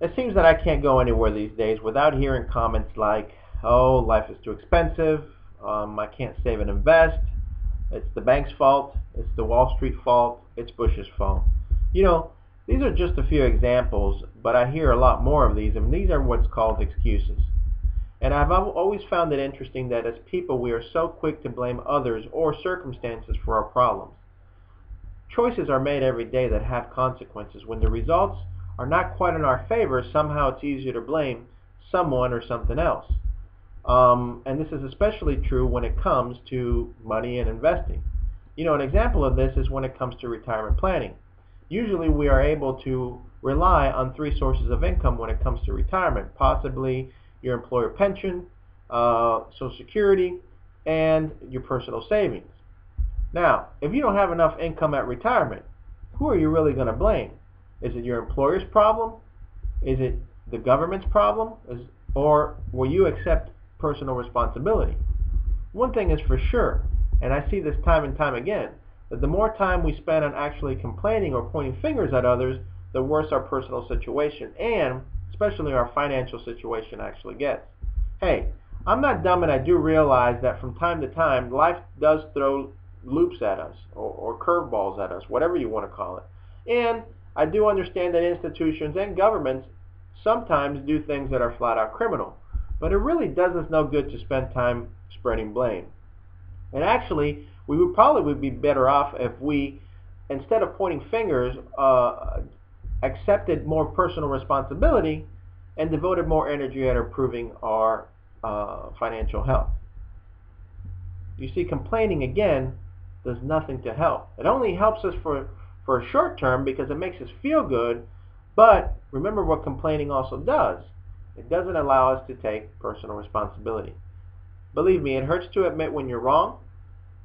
It seems that I can't go anywhere these days without hearing comments like, oh, life is too expensive, I can't save and invest, it's the bank's fault, it's the Wall Street fault, it's Bush's fault. You know, these are just a few examples, but I hear a lot more of these, and these are what's called excuses. And I've always found it interesting that as people we are so quick to blame others or circumstances for our problems. Choices are made every day that have consequences. When the results are not quite in our favor, somehow it's easier to blame someone or something else. And this is especially true when it comes to money and investing. You know, an example of this is when it comes to retirement planning. Usually we are able to rely on three sources of income when it comes to retirement, possibly your employer pension, Social Security, and your personal savings. Now, if you don't have enough income at retirement, who are you really going to blame? Is it your employer's problem? Is it the government's problem? Or will you accept personal responsibility? One thing is for sure, and I see this time and time again, that the more time we spend on actually complaining or pointing fingers at others, the worse our personal situation and especially our financial situation actually gets. Hey, I'm not dumb, and I do realize that from time to time life does throw loops at us or curveballs at us, whatever you want to call it. And I do understand that institutions and governments sometimes do things that are flat out criminal, but it really does us no good to spend time spreading blame. And actually, we would probably be better off if we, instead of pointing fingers, accepted more personal responsibility and devoted more energy at improving our financial health. You see, complaining again does nothing to help. It only helps us for a short term because it makes us feel good, but remember what complaining also does. It doesn't allow us to take personal responsibility. Believe me, it hurts to admit when you're wrong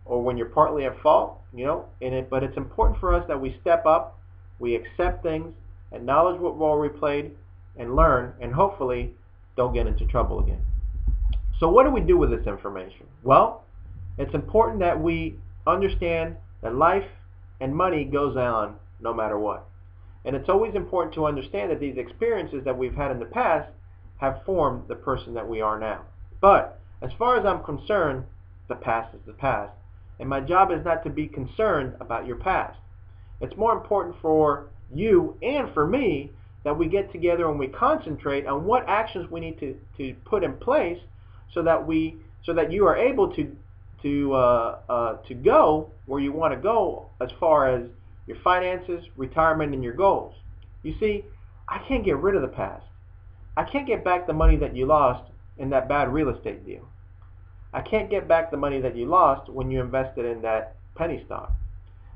or when you're partly at fault, but it's important for us that we step up, we accept things, acknowledge what role we played, and learn, and hopefully don't get into trouble again. So what do we do with this information? Well, it's important that we understand that life and money goes on no matter what. And it's always important to understand that these experiences that we've had in the past have formed the person that we are now. But as far as I'm concerned, the past is the past. And my job is not to be concerned about your past. It's more important for you and for me that we get together and we concentrate on what actions we need to put in place so that you are able to go where you want to go as far as your finances, retirement, and your goals. You see, I can't get rid of the past. I can't get back the money that you lost in that bad real estate deal. I can't get back the money that you lost when you invested in that penny stock.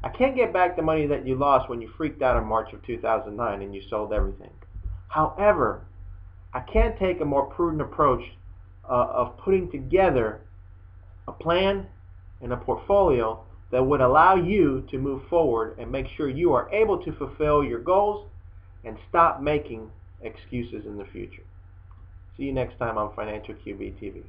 I can't get back the money that you lost when you freaked out in March of 2009 and you sold everything. However, I can take a more prudent approach of putting together a plan and a portfolio that would allow you to move forward and make sure you are able to fulfill your goals and stop making excuses in the future. See you next time on Financial QB TV.